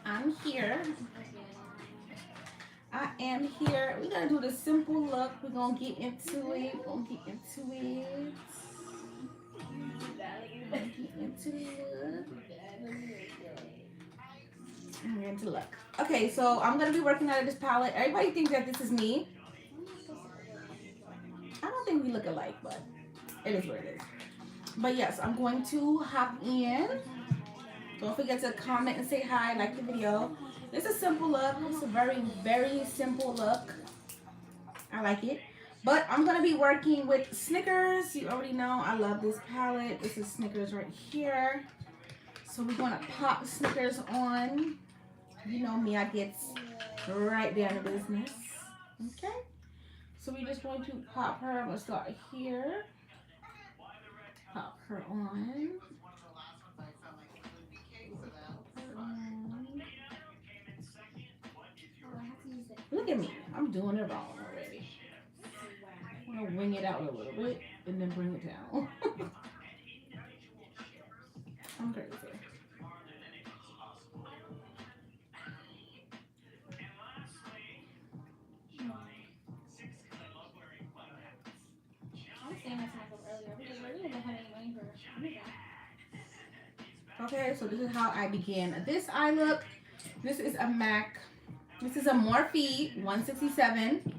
I'm here. I am here. We're gonna do the simple look. We're gonna get into it. We're gonna get into it. Get into it. I'm getting to look. Okay, so I'm gonna be working out of this palette. Everybody thinks that this is me. I don't think we look alike, but it is what it is. But yes, I'm going to hop in. Don't forget to comment and say hi, like the video. It's a simple look. It's a very, very simple look. I like it. But I'm going to be working with Snickers. You already know I love this palette. This is Snickers right here. So we're going to pop Snickers on. You know me, I get right down to business. Okay. So we're just going to pop her. I'm going to start here. Pop her on. Look at me. I'm doing it wrong already. I'm going to wing it out a little bit and then bring it down. I'm crazy. Okay, so this is how I began this eye look. This is a MAC. This is a Morphe 167.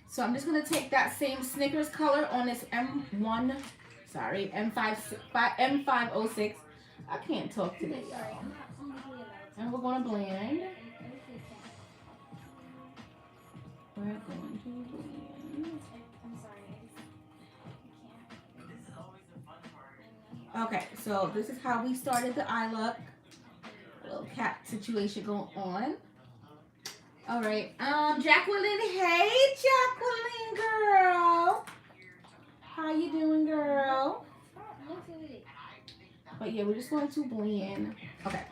So I'm just going to take that same Snickers color on this M506. I can't talk today, y'all. And we're going to blend. We're going to blend. Okay, so this is how we started the eye look. A little cat situation going on. All right, Jacqueline. Hey, Jacqueline, girl. How you doing, girl? But yeah, we're just going to blend. Okay.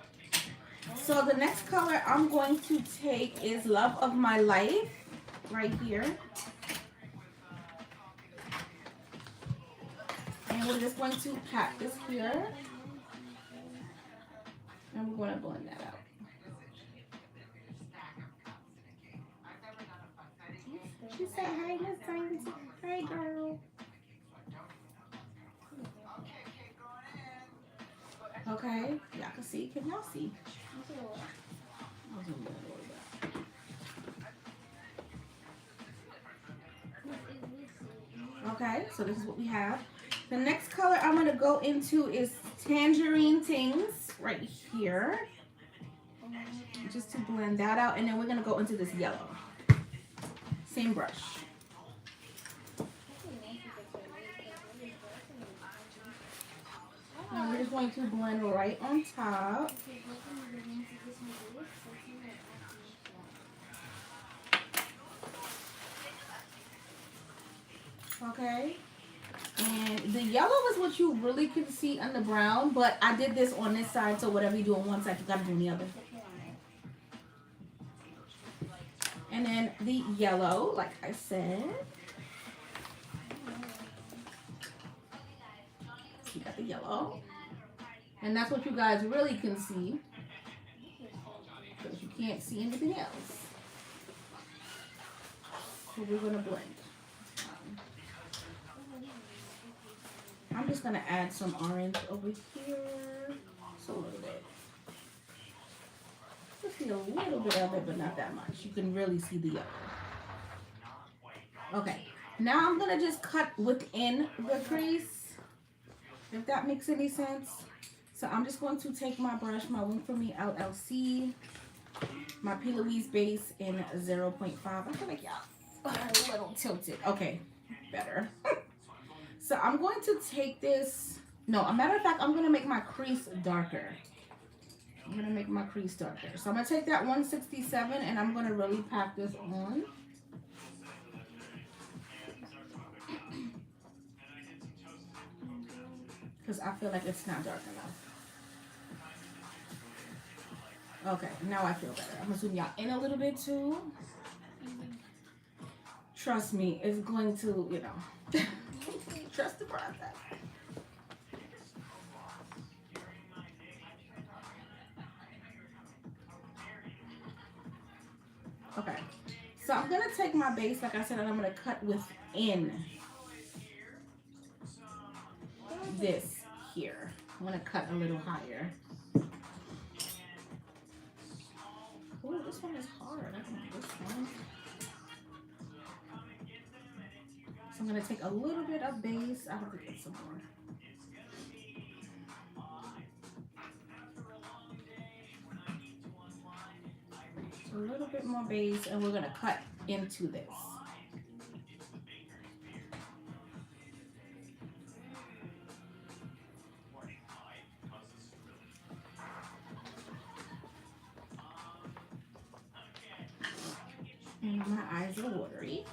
So the next color I'm going to take is Love of My Life, right here. And we're just going to pat this here. And we're going to blend that out. She said, hey, Miss Tiny. Hey, girl. Okay, y'all can see. Can y'all see? Okay, so this is what we have. The next color I'm going to go into is Tangerine Tings right here. Just to blend that out. And then we're going to go into this yellow. Same brush. Now we're just going to blend right on top. Okay. And the yellow is what you really can see on the brown, but I did this on this side, so whatever you do on one side, you gotta do on the other. And then the yellow, like I said. You got the yellow. And that's what you guys really can see, because you can't see anything else. So we're gonna blend. I'm just gonna add some orange over here, just a little bit. Just see a little bit of it, but not that much. You can really see the yellow. Okay, now I'm gonna just cut within the crease, if that makes any sense. So I'm just going to take my brush, my Wing For Me LLC, my P. Louise base in 0.5. I feel like y'all are a little tilted. Okay, better. So I'm going to take this. No, a matter of fact, I'm going to make my crease darker. I'm going to make my crease darker. So I'm going to take that 167 and I'm going to really pack this on. Because I feel like it's not dark enough. Okay, now I feel better. I'm going to zoom y'all in a little bit too. Trust me, it's going to, you know, trust the process. Okay, so I'm gonna take my base, like I said, and I'm gonna cut within this here. I'm gonna cut a little higher. Oh, this one is hard. I don't know this one. So I'm gonna take a little bit of base. I have to get some more. A little bit more base, and we're gonna cut into this. And my eyes are watery.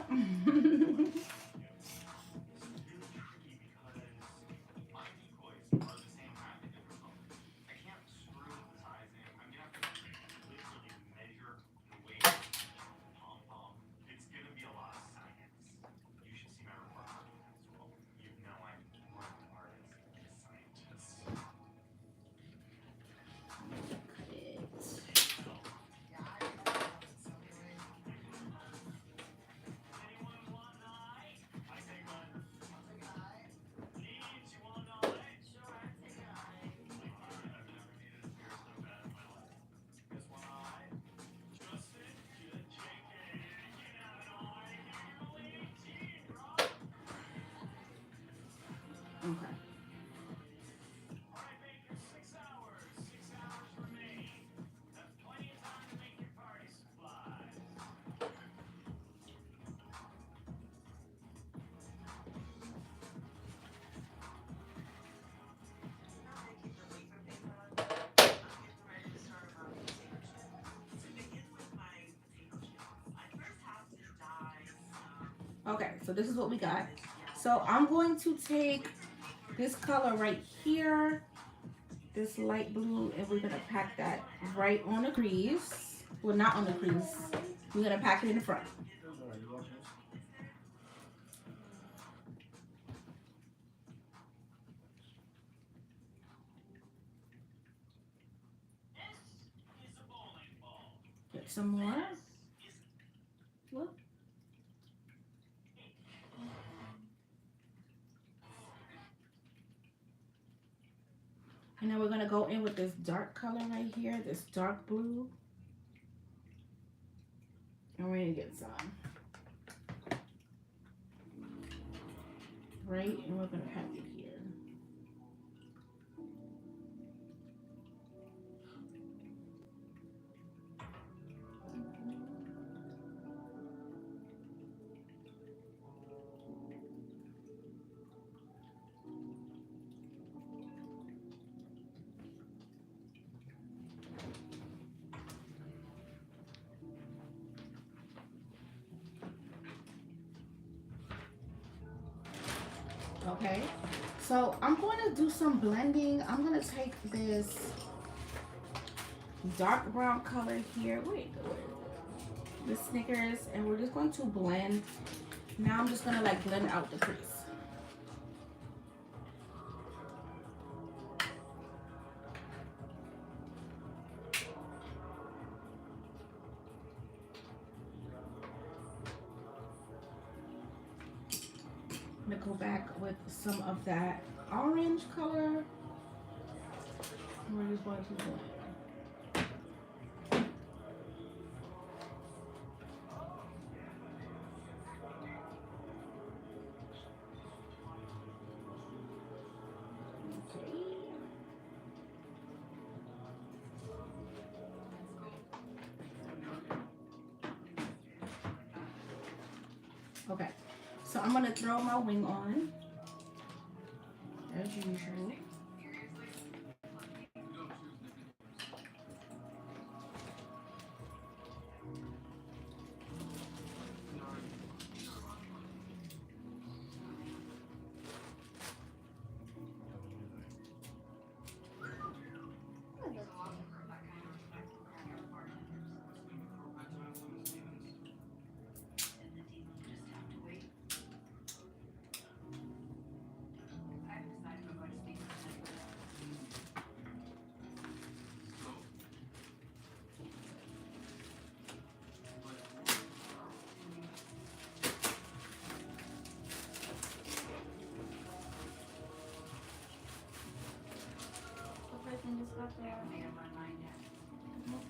Okay. Okay, so this is what we got. So I'm going to take this color right here, this light blue, and we're gonna pack that right on the crease. Well, not on the crease. We're gonna pack it in the front. Get some more. Look. And then we're gonna go in with this dark color right here, this dark blue. And we're gonna get some. Right, and we're gonna pack it here. Okay, so I'm going to do some blending. I'm going to take this dark brown color here. Wait, the Snickers, and we're just going to blend. Now I'm just going to like blend out the crease. I'm going to go back with some of that orange color. We're just going to blend. Okay, so I'm gonna throw my wing on, as usual.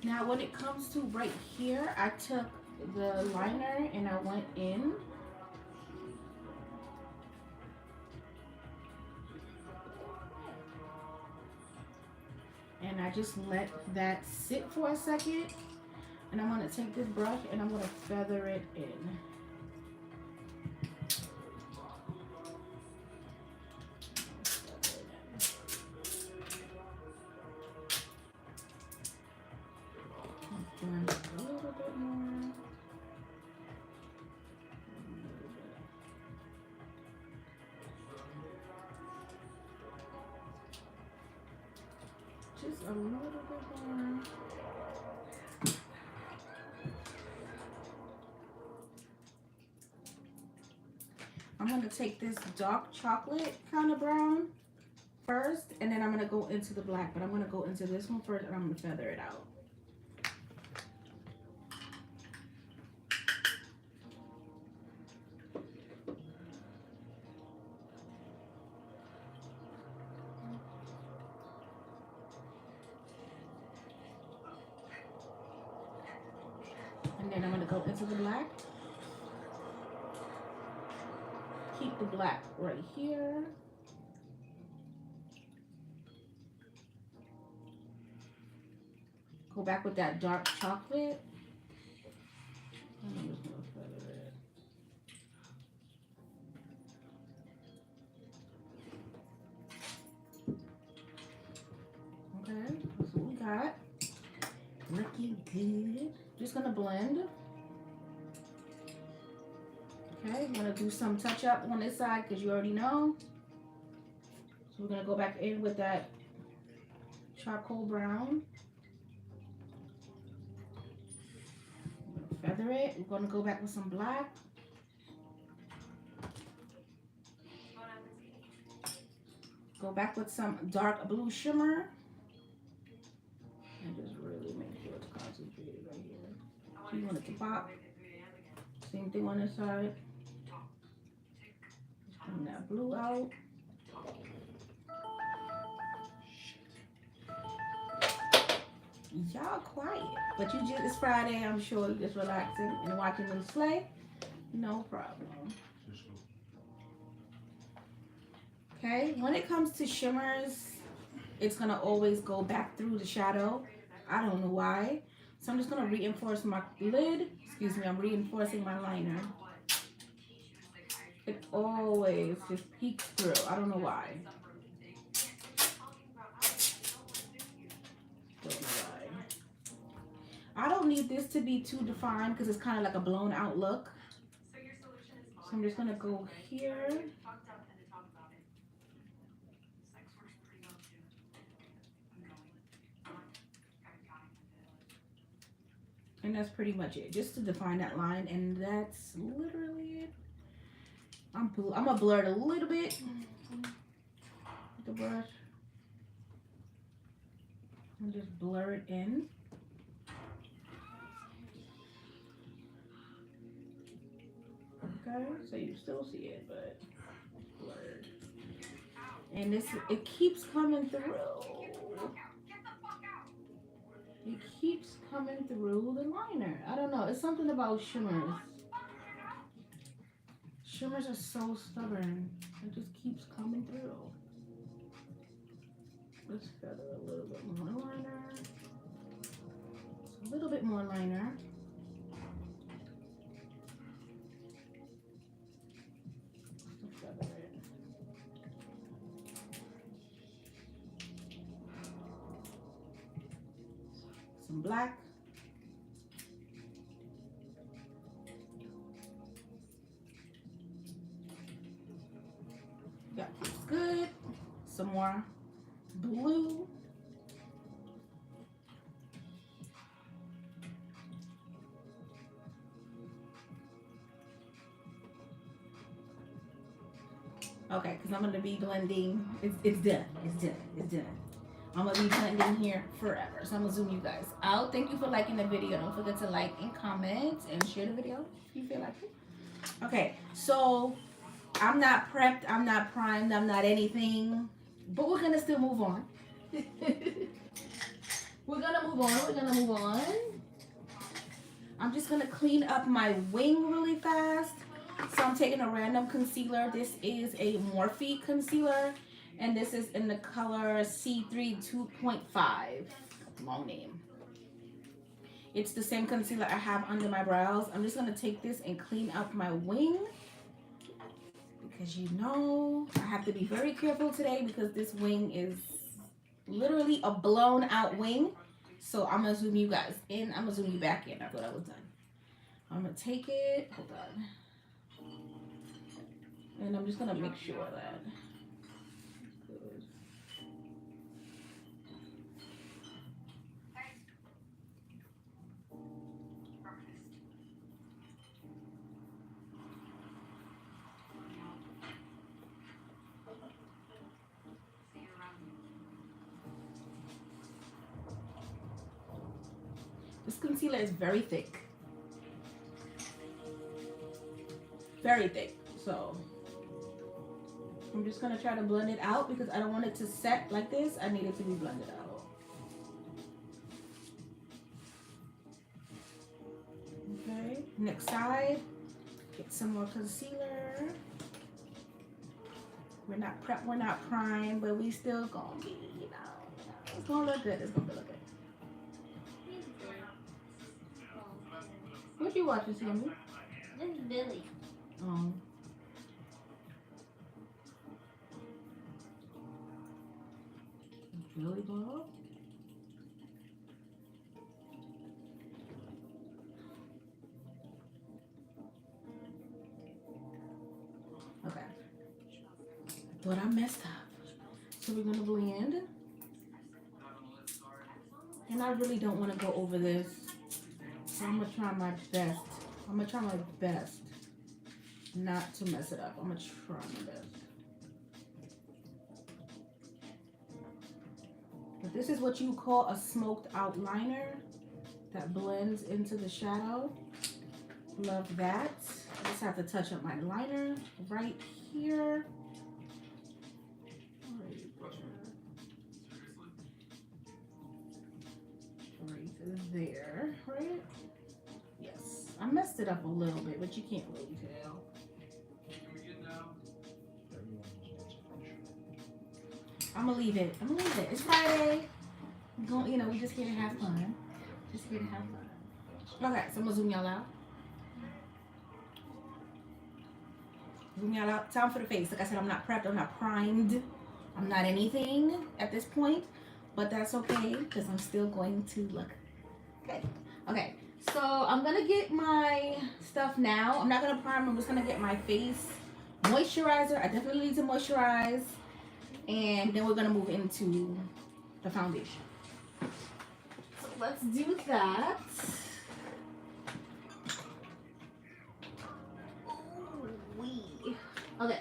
Now when it comes to right here, I took the liner and I went in. And I just let that sit for a second. And I'm going to take this brush and I'm going to feather it in. A little bit more. Just a little bit more. I'm going to take this dark chocolate kind of brown first, and then I'm going to go into the black, but I'm going to go into this one first and I'm going to feather it out. And then I'm going to go into the black. Keep the black right here. Go back with that dark chocolate. And I'm just going to feather it. Okay, that's what we got. Looking good. Just going to blend. Okay, I'm going to do some touch up on this side because you already know. So we're going to go back in with that charcoal brown. Feather it. We're going to go back with some black. Go back with some dark blue shimmer. And just really make sure it's concentrated right here. So you want it to pop. Same thing on this side. Just bring that blue out. Y'all quiet, but you just, it's Friday, I'm sure you're just relaxing and watching them slay. No problem. Okay, when it comes to shimmers, it's gonna always go back through the shadow. I don't know why. So I'm just gonna reinforce my lid. Excuse me, I'm reinforcing my liner. It always just peeks through. I don't know why. I don't need this to be too defined because it's kind of like a blown out look. So I'm just going to go here. And that's pretty much it. Just to define that line. And that's literally it. I'm going to blur it a little bit with the brush. And just blur it in. Okay, so you still see it, but it's blurred. And this, it keeps coming through. It keeps coming through the liner. I don't know. It's something about shimmers. Shimmers are so stubborn. It just keeps coming through. Let's feather a little bit more liner. A little bit more liner. Some black. Yeah, good. Some more blue. Okay, because I'm going to be blending. It's done. It's done. It's done. I'm going to be blending here forever. So I'm going to zoom you guys out. Thank you for liking the video. Don't forget to like and comment and share the video if you feel like it. Okay, so I'm not prepped. I'm not primed. I'm not anything. But we're going to still move on. We're gonna move on. I'm just gonna clean up my wing really fast. So I'm taking a random concealer. This is a Morphe concealer, and this is in the color C3 2.5. Long name. It's the same concealer I have under my brows. I'm just gonna take this and clean up my wing, because you know I have to be very careful today because this wing is literally a blown out wing. So I'm gonna zoom you guys in. I'm gonna zoom you back in after I was done. I'm gonna take it. Hold on. And I'm just gonna make sure that good. This concealer is very thick. Very thick. So I'm just gonna try to blend it out because I don't want it to set like this. I need it to be blended out. Okay, next side. Get some more concealer. We're not prep, we're not primed, but we still gonna be, you know, it's gonna look good. It's gonna look good. What you watching, Sammy? This is Billy. Oh. Billy Bob? Okay. I thought I messed up. So we're gonna blend. And I really don't want to go over this. So I'm gonna try my best. I'm gonna try my best not to mess it up. I'm gonna try my best. But this is what you call a smoked out liner that blends into the shadow. Love that. I just have to touch up my liner right here. Right there, right? Yes. I messed it up a little bit, but you can't really tell. I'm gonna leave it. It's Friday. You know, we just here to have fun. Okay, so I'm gonna zoom y'all out. Time for the face. Like I said, I'm not prepped. I'm not primed. I'm not anything at this point, but that's okay because I'm still going to look good. Okay, so I'm gonna get my stuff now. I'm not gonna prime. I'm just gonna get my face moisturizer. I definitely need to moisturize. And then we're gonna move into the foundation. So let's do that. Okay,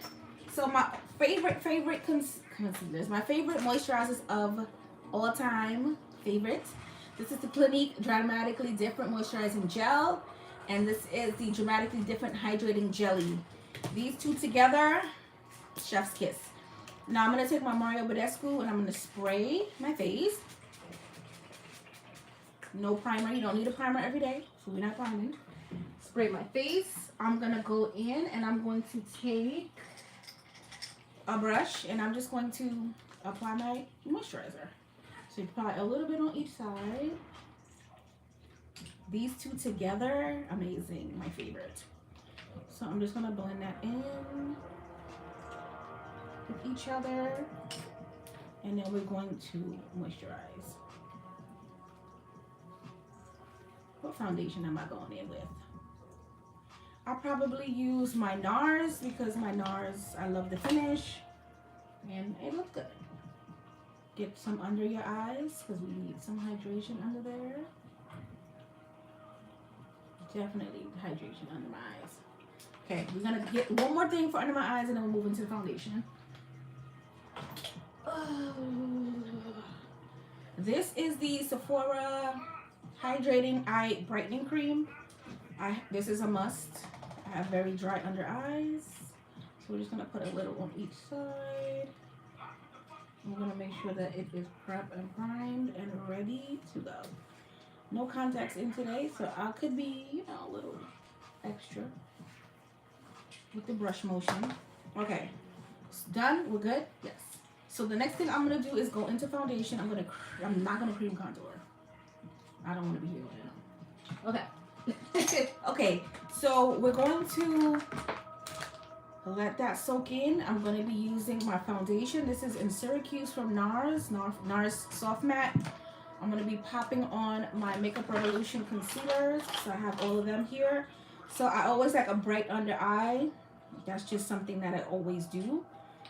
so my favorite concealers, my favorite moisturizers of all time, This is the Clinique Dramatically Different Moisturizing Gel, and this is the Dramatically Different Hydrating Jelly. These two together, chef's kiss. Now I'm gonna take my Mario Badescu and I'm gonna spray my face. No primer. You don't need a primer every day, so we're not priming. Spray my face. I'm gonna go in and I'm going to take a brush and I'm just going to apply my moisturizer. So you apply a little bit on each side. These two together, amazing, my favorite. So I'm just gonna blend that in with each other, and then we're going to moisturize. What foundation am I going in with? I'll probably use my NARS because my NARS, I love the finish and it looks good. Get some under your eyes because we need some hydration under there. Definitely hydration under my eyes. Okay, we're gonna get one more thing for under my eyes and then we'll move into the foundation. This is the Sephora Hydrating Eye Brightening Cream. This is a must. I have very dry under eyes, so we're just gonna put a little on each side. I'm gonna make sure that it is prepped and primed and ready to go. No contacts in today, so I could be, you know, a little extra with the brush motion. Okay, it's done. We're good. Yes. So the next thing I'm gonna do is go into foundation. I'm not gonna cream contour. I don't want to be here right now. Okay. Okay. So we're going to let that soak in. I'm going to be using my foundation. This is in Syracuse from NARS Soft Matte. I'm going to be popping on my Makeup Revolution concealers. So I have all of them here. So I always like a bright under eye. That's just something that I always do.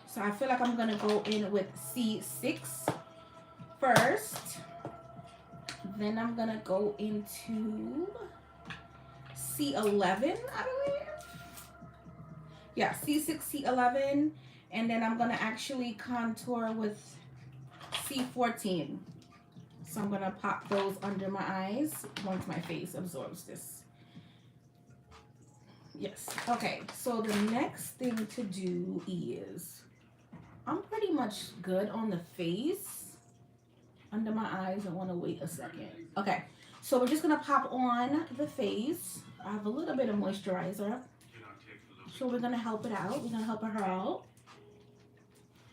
So I feel like I'm going to go in with C6 first. Then I'm going to go into C11, I believe. Yeah, C6, C11, and then I'm gonna actually contour with C14. So I'm gonna pop those under my eyes once my face absorbs this. Yes, okay, so the next thing to do is, I'm pretty much good on the face. Under my eyes, I wanna wait a second. Okay, so we're just gonna pop on the face. I have a little bit of moisturizer. So we're gonna help it out. We're gonna help her out.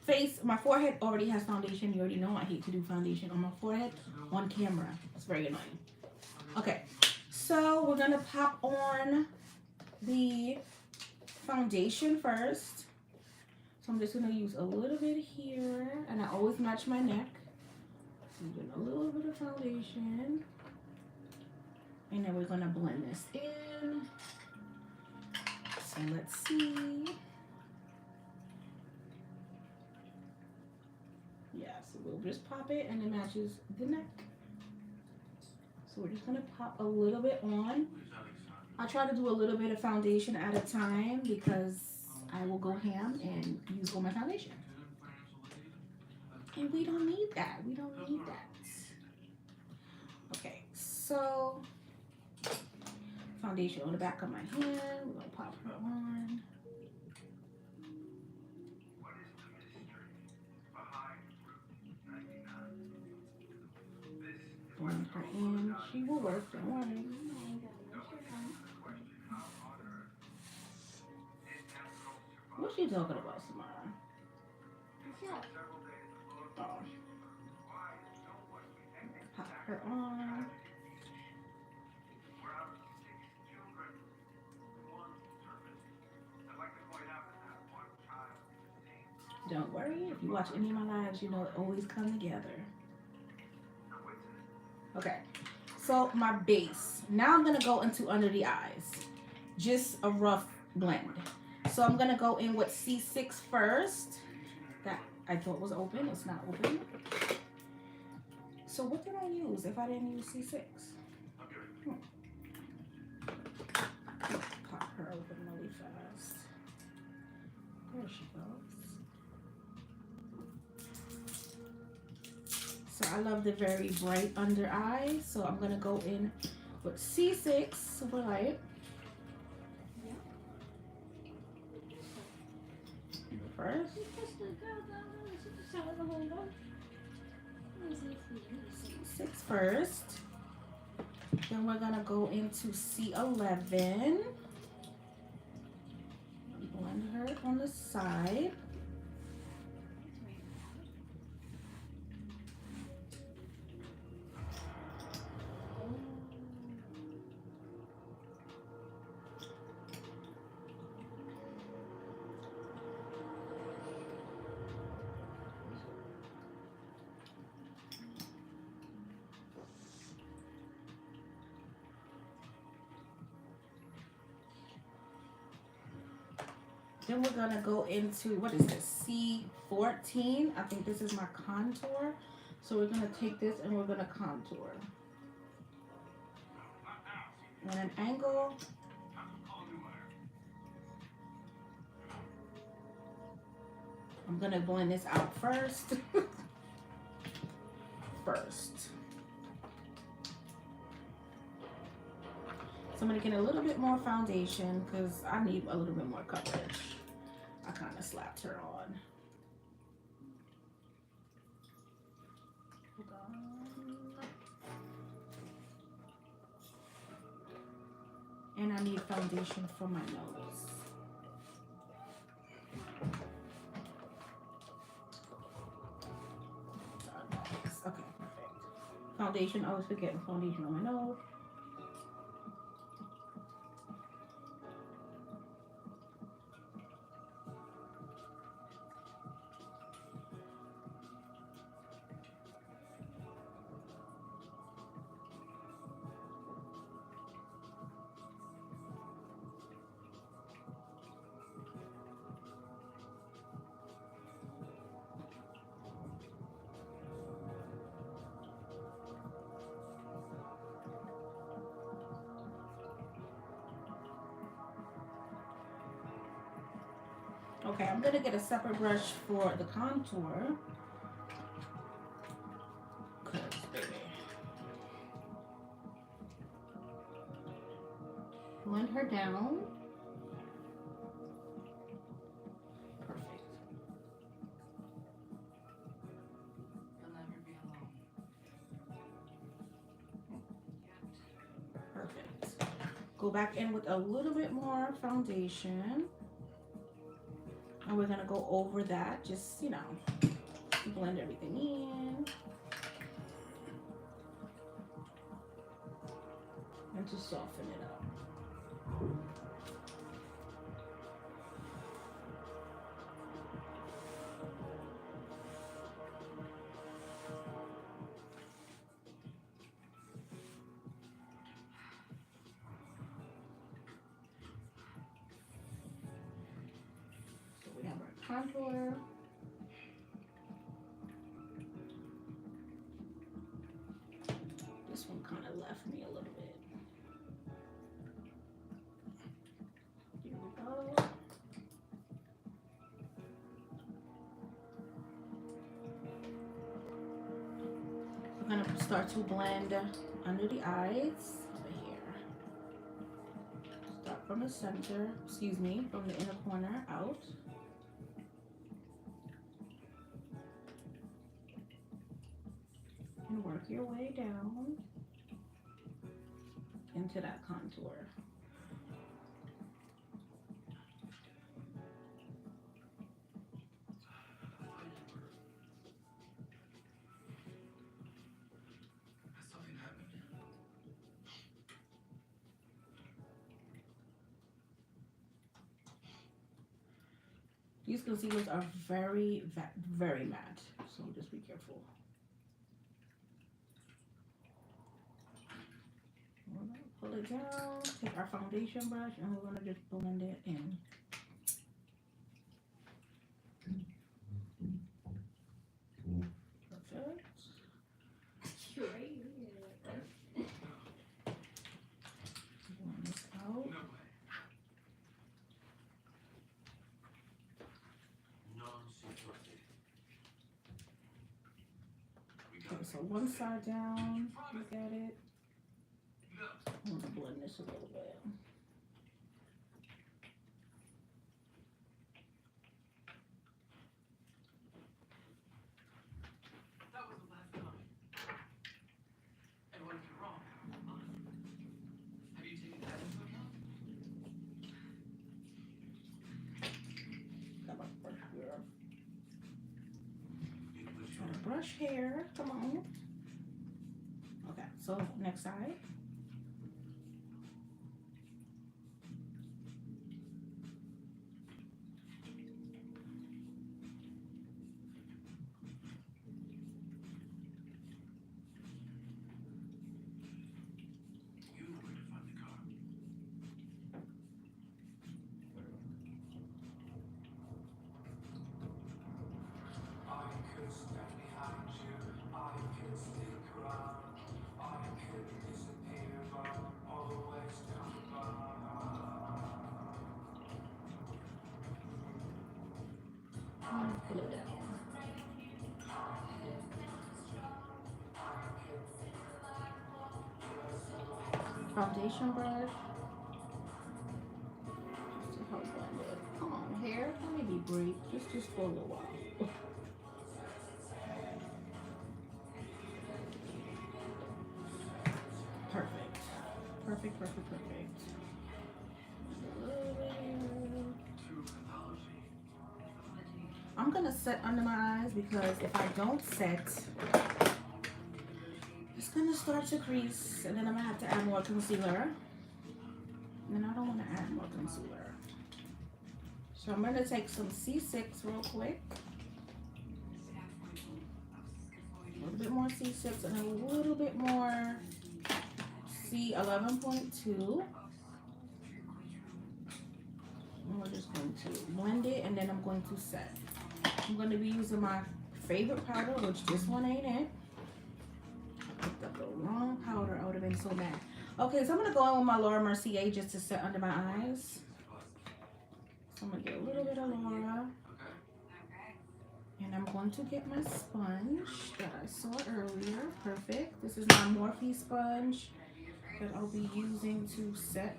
Face, my forehead already has foundation. You already know I hate to do foundation on my forehead on camera. It's very annoying. Okay, so we're gonna pop on the foundation first. So I'm just gonna use a little bit here, and I always match my neck. Using a little bit of foundation, and then we're gonna blend this in. So let's see. Yeah, so we'll just pop it and it matches the neck. So we're just gonna pop a little bit on. I try to do a little bit of foundation at a time because I will go ham and use all my foundation. And we don't need that. We don't need that. Okay, so foundation on the back of my hand. We're gonna pop her on. Blend her in. She will work, don't worry. What's she talking about, Samara? Oh. Pop her on. Don't worry, if you watch any of my lives, you know it always come together. Okay, so my base. Now I'm gonna go into under the eyes. Just a rough blend. So I'm gonna go in with C6 first. That I thought was open, it's not open. So what did I use if I didn't use C6? Pop her open really fast. There she goes. So I love the very bright under eye. So I'm gonna go in with C6 super light. First. C6 first. Then we're gonna go into C11. Blend her on the side. Then we're gonna go into, what is this, C14. I think this is my contour. So we're gonna take this and we're gonna contour. And an angle. I'm gonna blend this out first. So I'm gonna get a little bit more foundation because I need a little bit more coverage. I kind of slapped her on. And I need foundation for my nose. Okay, perfect. Foundation, I always forget foundation on my nose. Okay, I'm gonna get a separate brush for the contour. Cause baby. Blend her down. Perfect. You'll never be alone. Perfect. Go back in with a little bit more foundation. And we're gonna go over that, just, you know, blend everything in. And to soften it up. So we have our contour. This one kind of left me a little bit. Here we go. I'm gonna start to blend under the eyes over here. Start from the center, excuse me, from the inner corner out. And work your way down into that contour. These concealers are very, very matte, so just be careful. We're gonna pull it down, take our foundation brush, and we're gonna just blend it in. Perfect. Blend this out. Okay, so one side down, look at it. I'm gonna blend this a little bit. That was the last time. And what if you're wrong? Have you taken that into account? Got my brush here. Trying to brush hair. Come on. Okay, so next side. Pull it down. Foundation brush. Just to help blend it. Come on, hair. Let me be brief. Just for a little while. Perfect. Perfect, perfect, perfect. gonna set under my eyes because if I don't set, it's gonna start to crease, and then I'm gonna have to add more concealer. And I don't want to add more concealer. So I'm gonna take some C6 real quick. A little bit more C6 and a little bit more C11.2. And we're just going to blend it, and then I'm going to set. I'm going to be using my favorite powder, which this one ain't it. I picked up the wrong powder. I would have been so mad. Okay, so I'm going to go in with my Laura Mercier just to set under my eyes. So I'm going to get a little bit of Laura. And I'm going to get my sponge that I saw earlier. Perfect. This is my Morphe sponge that I'll be using to set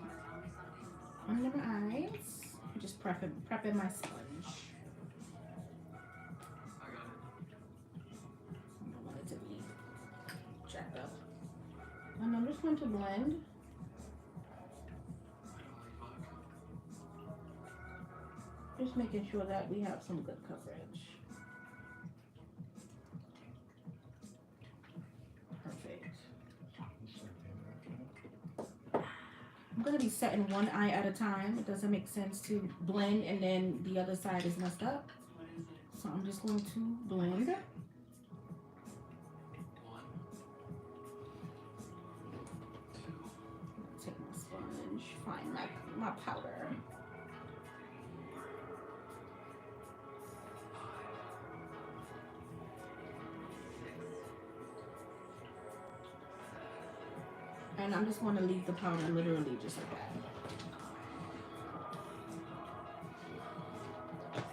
under my eyes. I'm just prepping my sponge. I don't want it to be jacked up. And I'm just going to blend. Just making sure that we have some good coverage. Perfect. I'm going to be setting one eye at a time. It doesn't make sense to blend and then the other side is messed up. So I'm just going to blend. Take my sponge, find my powder. And I'm just going to leave the powder literally just like that.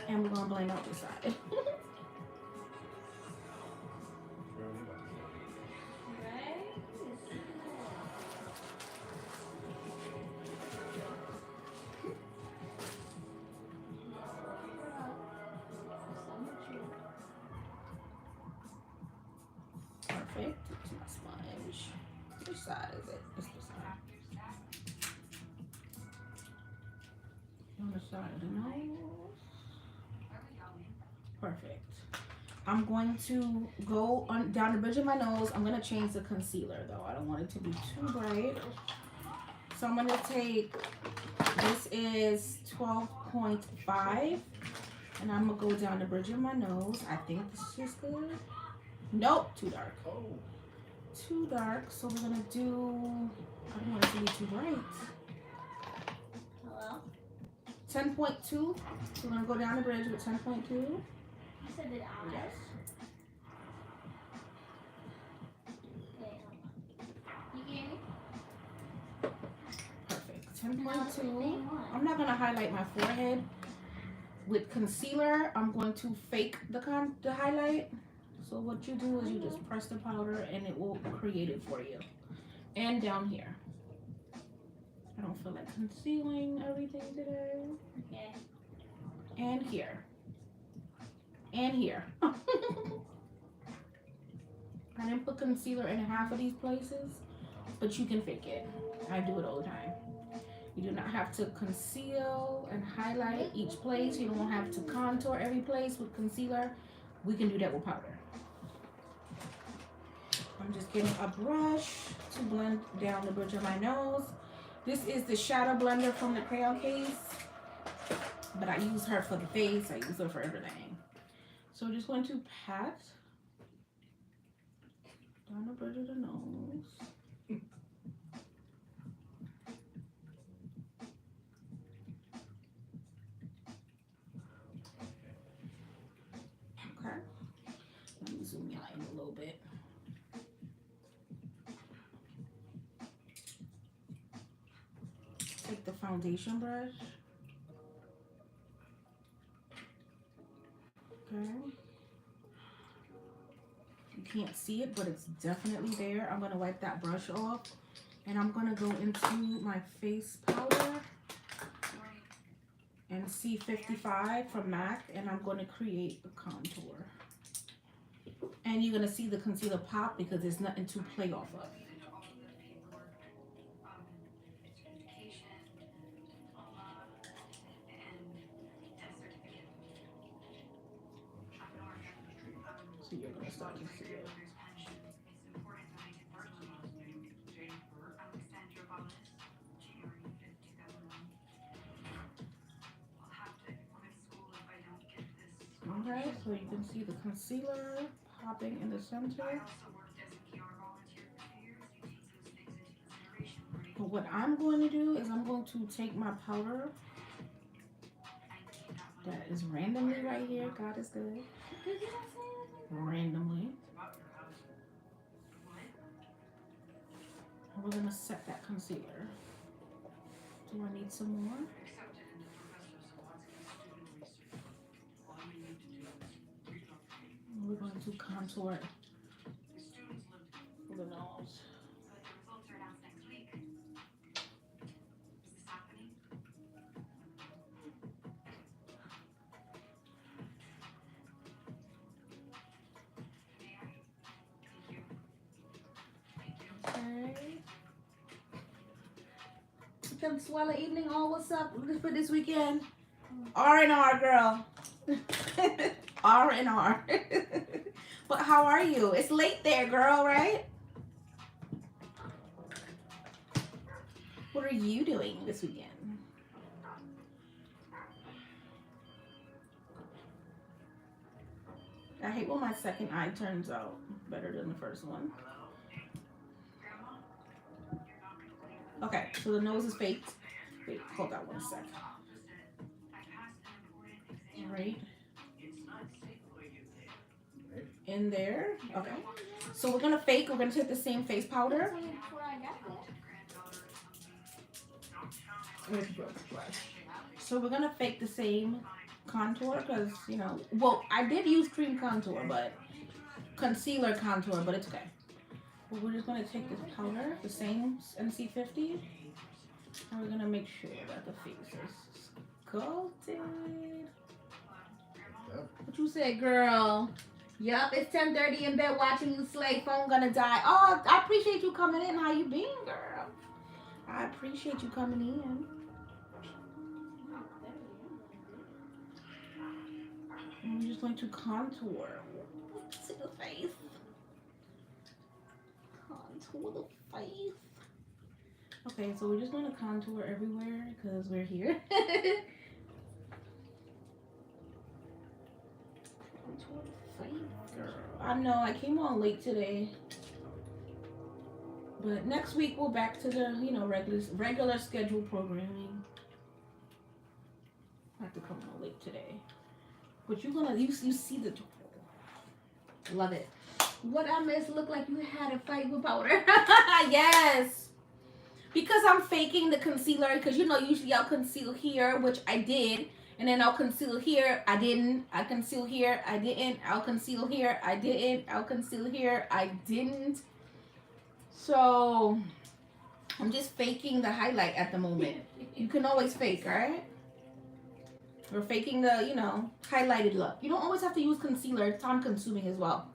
And we're going to blend out this side. Perfect. It's my sponge. Which side is it? It's the side. On the side of the nose. Perfect. I'm going to go on down the bridge of my nose. I'm going to change the concealer though. I don't want it to be too bright. So I'm going to take, this is 12.5. And I'm going to go down the bridge of my nose. I think this is good. Nope, too dark. Oh. Too dark. So we're going to do, I don't want it to be too bright. Hello? 10.2. We're going to go down the bridge with 10.2. You said it eyes? Yes. Wait, hold on. You hear me? Perfect. 10.2. I'm not going to highlight my forehead with concealer. I'm going to fake the highlight. So what you do is you just press the powder and it will create it for you. And down here. I don't feel like concealing everything today. Okay. And here. And here. I didn't put concealer in half of these places, but you can fake it. I do it all the time. You do not have to conceal and highlight each place. You don't have to contour every place with concealer. We can do that with powder. I'm just getting a brush to blend down the bridge of my nose. This is the shadow blender from the crayon case, but I use her for the face. I use her for everything. So we're just going to pat down the bridge of the nose. Okay. Let me zoom y'all in a little bit. Take the foundation brush. Okay. You can't see it, but it's definitely there. I'm going to wipe that brush off. And I'm going to go into my face powder and C55 from MAC. And I'm going to create the contour. And you're going to see the concealer pop because there's nothing to play off of. Okay, so you can see the concealer popping in the center. But what I'm going to do is I'm going to take my powder that is randomly right here. God is good. Randomly. And we're going to set that concealer. Do I need some more? We're going to contour it for the nose. Okay. Consuela evening. Oh, what's up for this weekend? R&R, girl. R&R. But how are you? It's late there, girl, right? What are you doing this weekend? I hate when my second eye turns out better than the first one. Okay, so the nose is faked. Wait, hold on 1 sec. Right in there. Okay. So we're gonna fake. We're gonna take the same face powder. So we're gonna fake the same contour because, you know, well, I did use cream contour, but concealer contour, but it's okay. But we're just gonna take this powder, the same NC50, and we're gonna make sure that the face is sculpted. What you say, girl? Yup, it's 10:30 in bed watching you slay. Phone gonna die. Oh, I appreciate you coming in. How you been, girl? I appreciate you coming in. I'm just going to contour. See the face. Contour the face. Okay, so we're just going to contour everywhere because we're here. Contour the face, girl. I know, I came on late today. But next week we're back to the, you know, regular schedule programming. I have to come on late today. But you're gonna, you see the, love it. What I miss look like you had a fight with powder. Yes. Because I'm faking the concealer, because you know usually I'll conceal here, which I did. And then I'll conceal here, I didn't. I conceal here, I didn't. I'll conceal here, I didn't. I'll conceal here, I didn't. So I'm just faking the highlight at the moment. You can always fake, right? We're faking the, you know, highlighted look. You don't always have to use concealer. It's time consuming as well.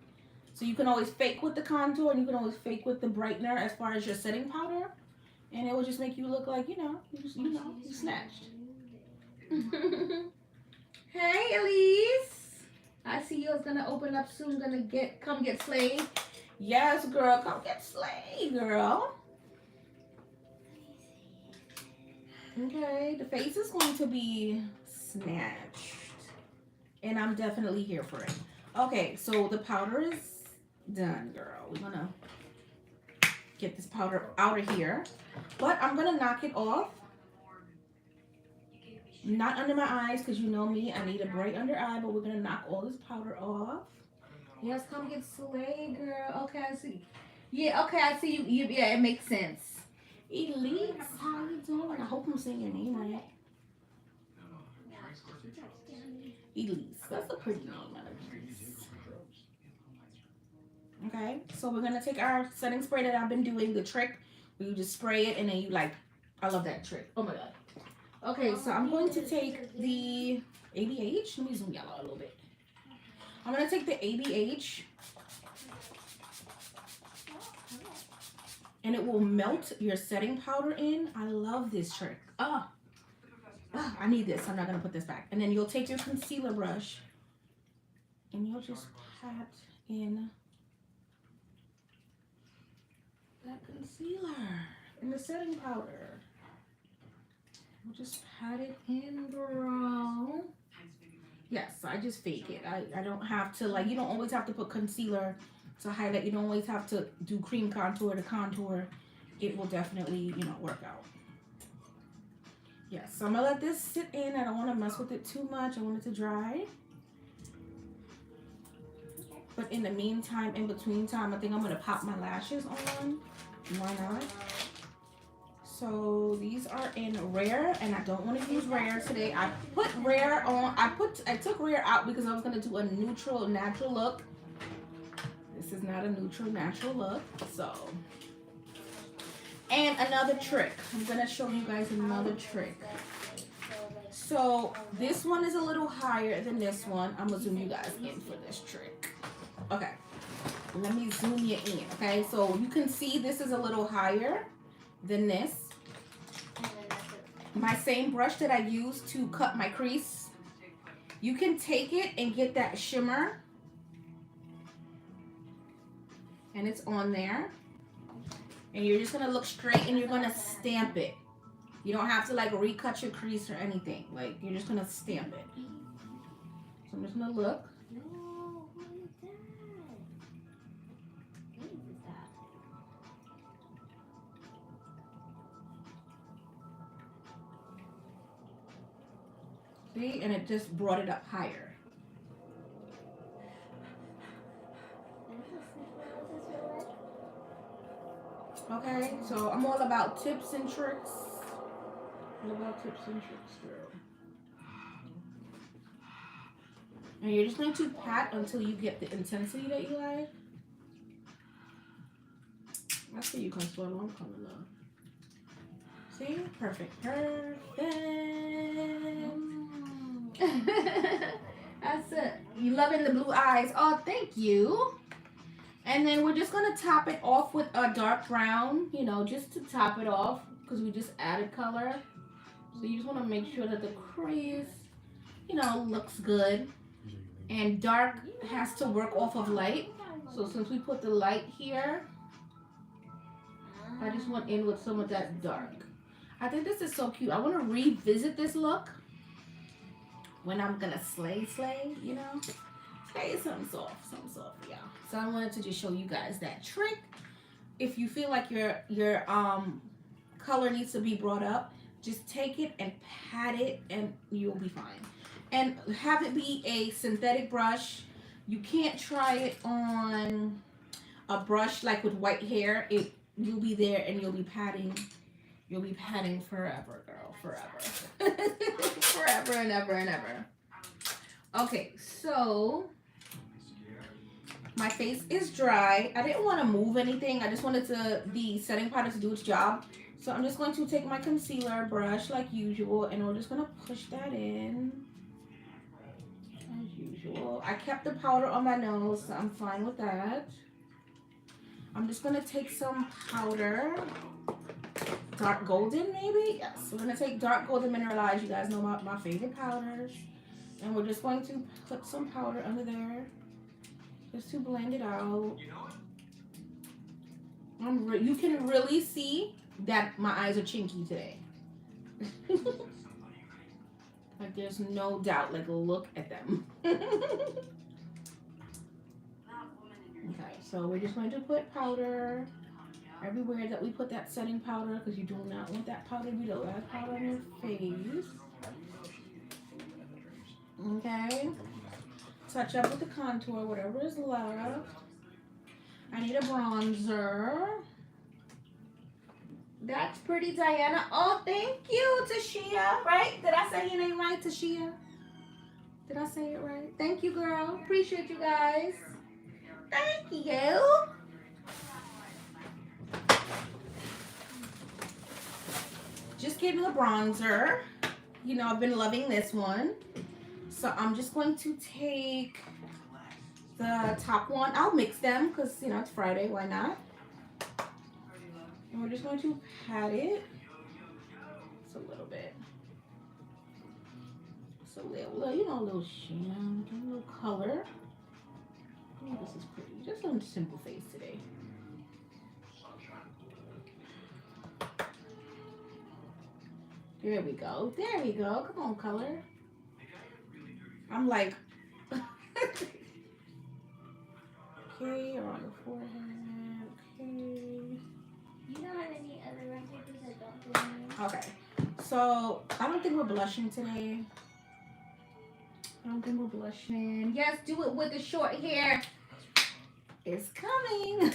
So you can always fake with the contour and you can always fake with the brightener as far as your setting powder. And it will just make you look like, you know, you snatched. Hey, Elise. I see yours gonna open up soon. Come get slayed. Yes, girl. Come get slayed, girl. Okay, the face is going to be snatched. And I'm definitely here for it. Okay, so the powder is done, girl. We're gonna get this powder out of here. But I'm gonna knock it off. Not under my eyes, because you know me. I need a bright under eye, but we're gonna knock all this powder off. Yes, come get slayed, girl. Okay, I see. Yeah, okay, I see you. Yeah, it makes sense. Elise, how you doing? I hope I'm saying your name right. Elise, that's a pretty name, Elise. Okay, so we're gonna take our setting spray that I've been doing, the trick where you just spray it and then you like, I love that trick. Oh my god. Okay, so I'm going to take the ABH. Let me zoom y'all out a little bit. I'm gonna take the ABH and it will melt your setting powder in. I love this trick. Oh, I need this. I'm not gonna put this back. And then you'll take your concealer brush and you'll just pat in that concealer and the setting powder. We'll just pat it in, girl. Yes, I just fake it. I don't have to, like, you don't always have to put concealer to highlight. You don't always have to do cream contour to contour. It will definitely, you know, work out. Yes, so I'm gonna let this sit in. I don't want to mess with it too much. I want it to dry. But in the meantime, in between time, I think I'm gonna pop my lashes on. Why not? So these are in Rare, and I don't want to use Rare today. I put Rare on. I took Rare out because I was gonna do a neutral, natural look. This is not a neutral, natural look. So, and another trick. I'm gonna show you guys another trick. So this one is a little higher than this one. I'm gonna zoom you guys in for this trick. Okay, let me zoom you in. Okay, so you can see this is a little higher than this. My same brush that I used to cut my crease, you can take it and get that shimmer, and it's on there, and you're just gonna look straight and you're gonna stamp it. You don't have to like recut your crease or anything. Like, you're just gonna stamp it. So I'm just gonna look. No, what is that? What is that? See, and it just brought it up higher. Okay, so I'm all about tips and tricks. All about tips and tricks, girl. And you're just going to pat until you get the intensity that you like. That's where you can swirl. I'm coming up. See? Perfect. Perfect. That's it. You loving the blue eyes. Oh, thank you. And then we're just going to top it off with a dark brown, you know, just to top it off because we just added color. So you just want to make sure that the crease, you know, looks good. And dark has to work off of light. So since we put the light here, I just went in with some of that dark. I think this is so cute. I want to revisit this look when I'm going to slay, you know. Slay something soft, yeah. So I wanted to just show you guys that trick. If you feel like your color needs to be brought up, just take it and pat it and you'll be fine. And have it be a synthetic brush. You can't try it on a brush like with white hair. You'll be there and you'll be patting forever, girl, forever. Forever and ever and ever. Okay, so my face is dry. I didn't want to move anything. I just wanted the setting powder to do its job. So I'm just going to take my concealer brush like usual, and we're just going to push that in as usual. I kept the powder on my nose, so I'm fine with that. I'm just going to take some powder. Dark golden, maybe? Yes. We're going to take dark golden mineralized. You guys know my favorite powders. And we're just going to put some powder under there just to blend it out. You can really see that my eyes are chinky today. Like, there's no doubt. Like, look at them. Okay, so we're just going to put powder everywhere that we put that setting powder, because you do not want that powder to be the last powder on your face. Okay. Touch up with the contour, whatever is left. I need a bronzer. That's pretty, Diana. Oh, thank you, Tashia. Right? Did I say your name right, Tashia? Did I say it right? Thank you, girl. Appreciate you guys. Thank you. Just gave me a bronzer. You know, I've been loving this one. So I'm just going to take the top one. I'll mix them because, you know, it's Friday. Why not? And we're just going to pat it. Just a little bit. Just a little, you know, a little shimmer, a little color. Oh, this is pretty. Just some simple face today. There we go. There we go. Come on, color. I'm like, okay, around the forehead. Okay. You don't have any other recipes that don't do any? Okay. So I don't think we're blushing today. I don't think we're blushing. Yes, do it with the short hair. It's coming.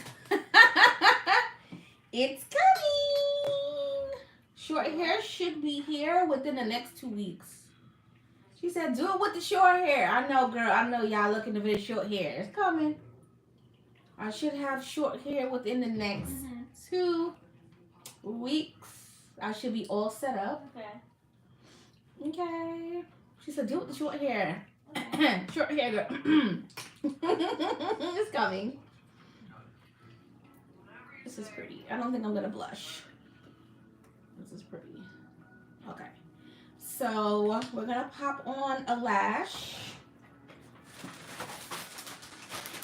It's coming. Short hair should be here within the next 2 weeks. She said, do it with the short hair. I know, girl. I know y'all looking for the short hair. It's coming. I should have short hair within the next 2 weeks. I should be all set up. Okay. Okay. She said, do it with the short hair. Okay. Short hair, girl. It's coming. This is pretty. I don't think I'm gonna blush. This is pretty. Okay. So we're gonna pop on a lash.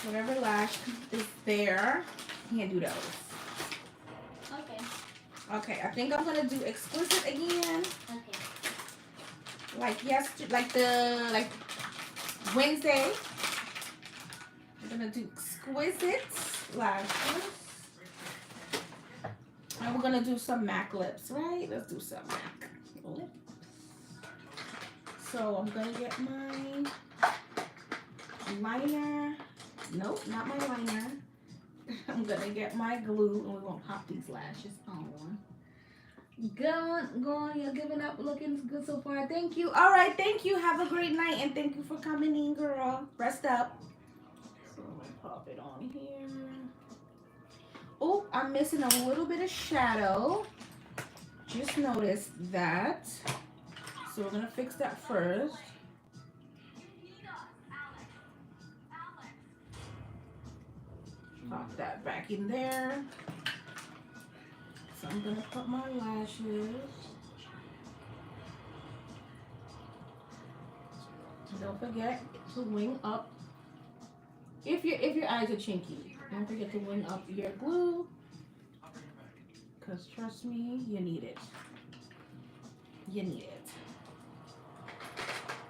Whatever lash is there. Can't do those. Okay. Okay, I think I'm gonna do Exquisite again. Okay. Like yesterday, like Wednesday. I'm gonna do Exquisite lashes. And we're gonna do some MAC lips, right? Let's do some MAC lips. So I'm gonna get my liner. Nope, not my liner. I'm gonna get my glue and we're gonna pop these lashes on. Go on, you're giving up, looking good so far. Thank you. All right, thank you. Have a great night and thank you for coming in, girl. Rest up. So I'm gonna pop it on here. Oh, I'm missing a little bit of shadow. Just noticed that. So we're gonna fix that first. Pop that back in there. So I'm gonna put my lashes. Don't forget to wing up. If your eyes are chinky, don't forget to wing up your glue. Cause trust me, you need it. You need it.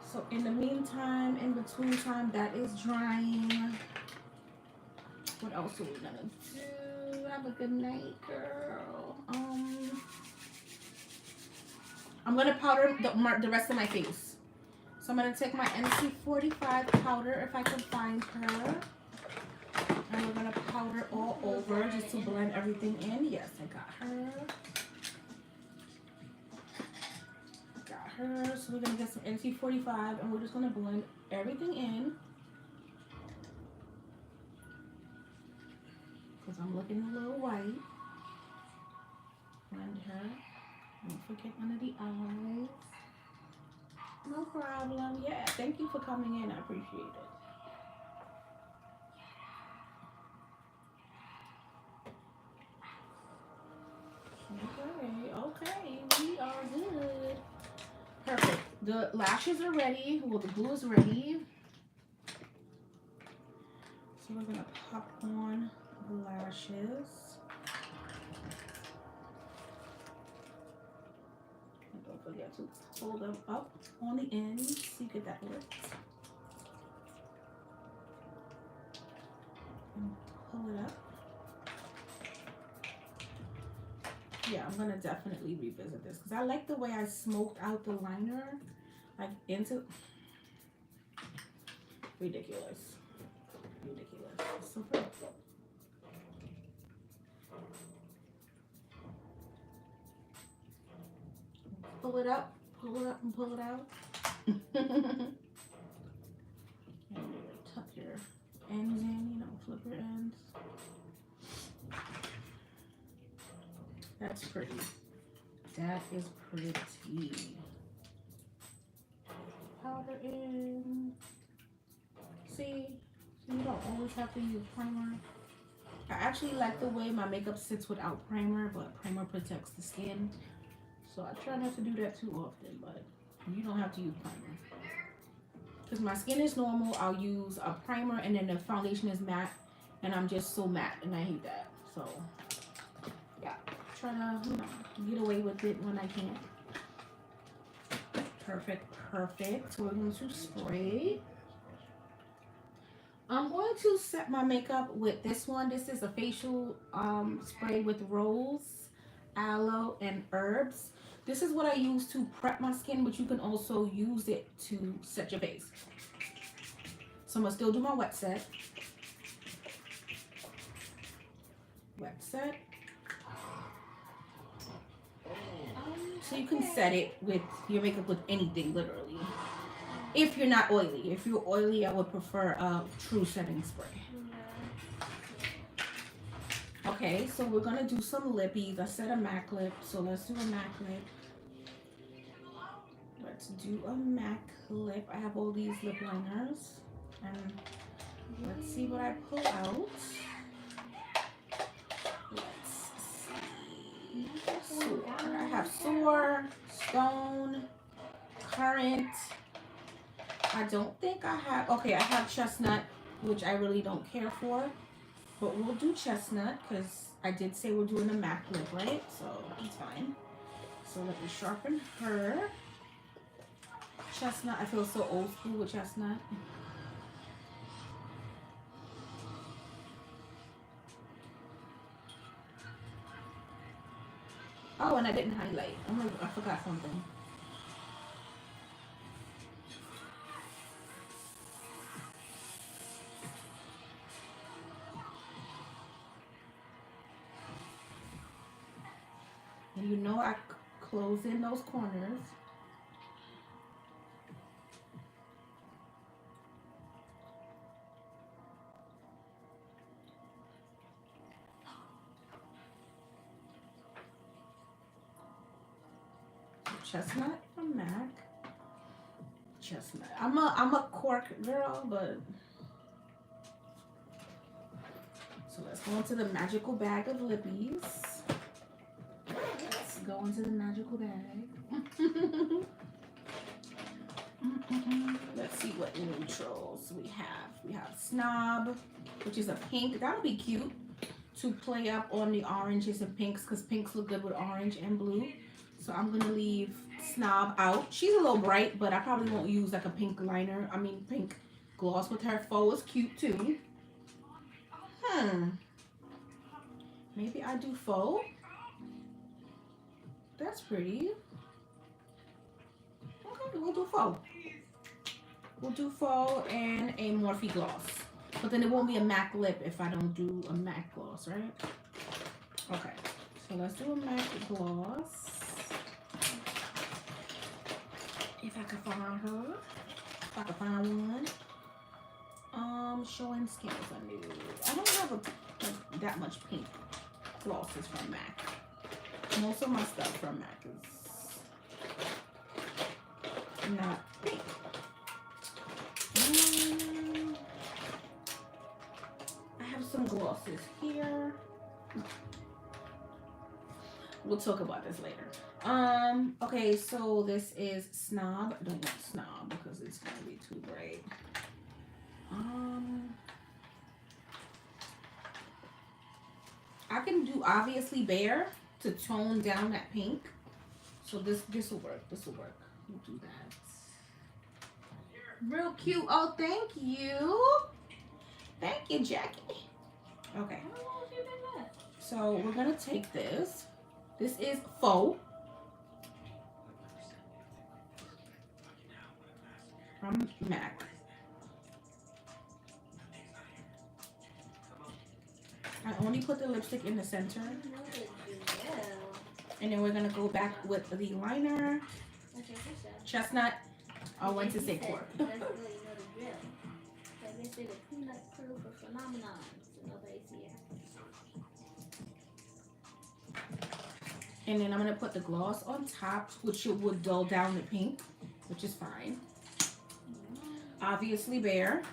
So in the meantime, in between time that is drying. What else are we gonna do? Have a good night, girl. I'm gonna powder the rest of my face. So I'm gonna take my NC45 powder if I can find her. And we're gonna powder all over just to blend everything in. Yes, I got her. Got her. So we're gonna get some NC45 and we're just gonna blend everything in. Because I'm looking a little white. Blend her. Don't forget under the eyes. No problem. Yeah, thank you for coming in. I appreciate it. Okay, we are good. Perfect. The lashes are ready. Well, the glue is ready. So we're gonna pop on the lashes. And don't forget to hold them up on the ends so you get that lift. And pull it up. Yeah, I'm gonna definitely revisit this because I like the way I smoked out the liner, like into ridiculous. It's so pretty. Pull it up, and pull it out. And tuck your ends in, flip your ends. That's pretty. That is pretty. Powder in. See, you don't always have to use primer. I actually like the way my makeup sits without primer, but primer protects the skin. So I try not to do that too often, but you don't have to use primer. Because my skin is normal, I'll use a primer and then the foundation is matte, and I'm just so matte, and I hate that. So, yeah. Try to, get away with it when I can. Perfect, perfect. So we're going to spray. I'm going to set my makeup with this one. This is a facial spray with rose, aloe, and herbs. This is what I use to prep my skin, but you can also use it to set your face. So I'm going to still do my wet set. Wet set. So you can set it with your makeup with anything, literally. If you're not oily. If you're oily, I would prefer a true setting spray. Okay, so we're gonna do some lippies. I said a MAC lip, so let's do a MAC lip. Let's do a MAC lip. I have all these lip liners. And let's see what I pull out. Soar. I have Soar, Stone, Current. I don't think I have, okay, I have Chestnut, which I really don't care for, but we'll do Chestnut because I did say we're doing a MAC lip, right? So it's fine. So let me sharpen her. Chestnut, I feel so old school with Chestnut. Oh, and I didn't highlight. I forgot something. And you know I close in those corners. Chestnut from MAC. Chestnut. I'm a cork girl, but so let's go into the magical bag of lippies. Let's go into the magical bag. Let's see what neutrals we have. We have Snob, which is a pink. That'll be cute to play up on the oranges and pinks because pinks look good with orange and blue. So I'm going to leave Snob out. She's a little bright, but I probably won't use like a pink liner. I mean, pink gloss with her. Faux is cute too. Maybe I do faux. That's pretty. Okay, we'll do faux. We'll do faux and a Morphe gloss. But then it won't be a MAC lip if I don't do a MAC gloss, right? Okay, so let's do a MAC gloss. If I can find her. If I can find one. Showing skin is a new. I don't have that much pink glosses from MAC. Most of my stuff from MAC is not pink. I have some glosses here. We'll talk about this later. Okay, so this is Snob. I don't want Snob because it's gonna be too bright. I can do obviously Bare to tone down that pink. So this will work. This will work. We'll do that. Real cute. Oh, thank you. Thank you, Jackie. Okay. So we're gonna take this. This is faux. From MAC. I only put the lipstick in the center. And then we're going to go back with the liner. Chestnut. I went to say cork. And then I'm going to put the gloss on top, which would dull down the pink, which is fine. Obviously Bare.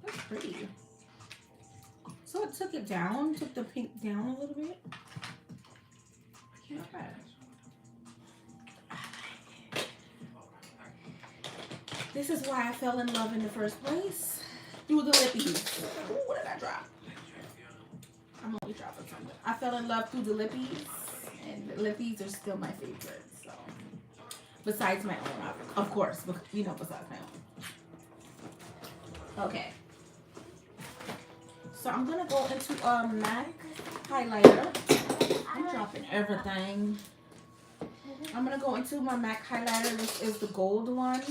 That's pretty. So it took it down, took the pink down a little bit. Not bad. This is why I fell in love in the first place. Through the lippies. Ooh, what did I drop? I'm always dropping something. I fell in love through the lippies, and the lippies are still my favorite. So, besides my own, of course, you know, besides my own. Okay. So I'm gonna go into a MAC highlighter. I'm dropping everything. I'm gonna go into my MAC highlighter. This is the gold one,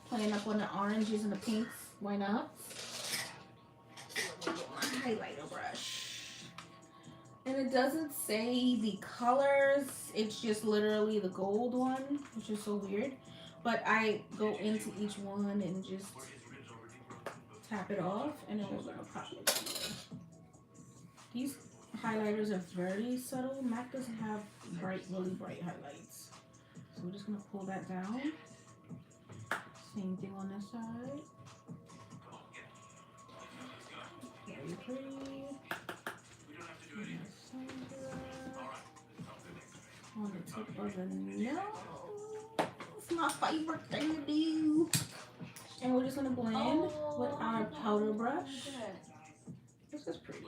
playing up on the oranges and the pinks. Why not? Get my highlighter brush. And it doesn't say the colors. It's just literally the gold one, which is so weird. But I go into each one and just tap it off, and then we're gonna pop it. These highlighters are very subtle. MAC doesn't have really bright highlights. So we're just gonna pull that down. Same thing on this side. Very pretty. On the tip of the nose. It's my favorite thing to do. And we're just gonna blend with our powder brush. This is pretty.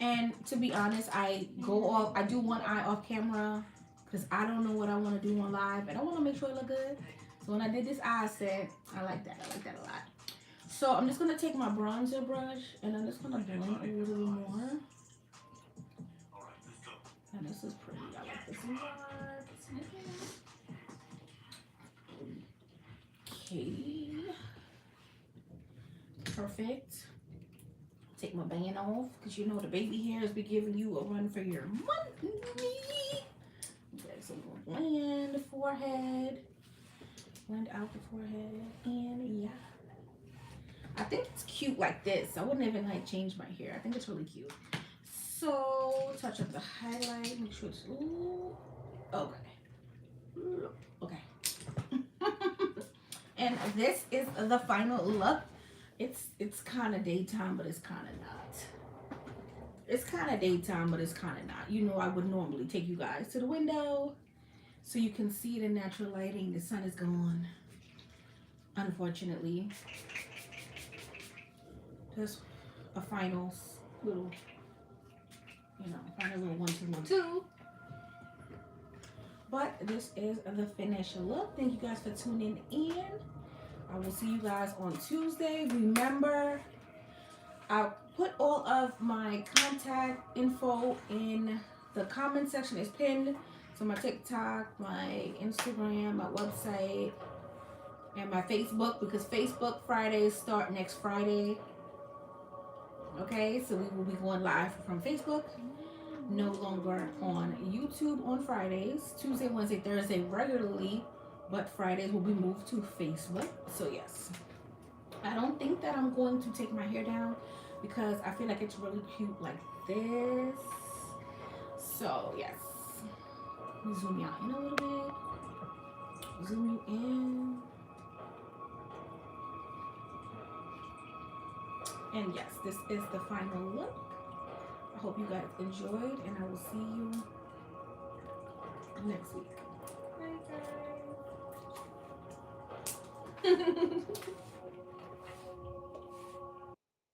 And to be honest, I do one eye off camera because I don't know what I want to do on live, and I want to make sure it look good. So when I did this eye set, I like that. I like that a lot. So I'm just gonna take my bronzer brush and I'm just gonna blend a little bit more. And this is pretty. I like this a lot. Okay. Perfect. Take my band off because you know the baby hairs be giving you a run for your money. Okay, so we'll blend the forehead. Blend out the forehead. And yeah. I think it's cute like this. I wouldn't even like change my hair. I think it's really cute. So touch up the highlight. Make sure it's okay. And this is the final look. It's kind of daytime, but it's kind of not. It's kind of daytime, but it's kind of not. You know, I would normally take you guys to the window so you can see the natural lighting. The sun is gone, unfortunately. Just a final little, final little 1, 2, 1, 2. But this is the finished look. Thank you guys for tuning in. I will see you guys on Tuesday. Remember, I'll put all of my contact info in the comment section. It's pinned. So my TikTok, my Instagram, my website, and my Facebook, because Facebook Fridays start next Friday. Okay, so we will be going live from Facebook. No longer on YouTube on Fridays. Tuesday, Wednesday, Thursday regularly. But Fridays will be moved to Facebook. So yes, I don't think that I'm going to take my hair down because I feel like it's really cute like this. So yes, let me zoom you out in a little bit. Zoom you in. And yes, this is the final look. I hope you guys enjoyed, and I will see you next week. Bye guys.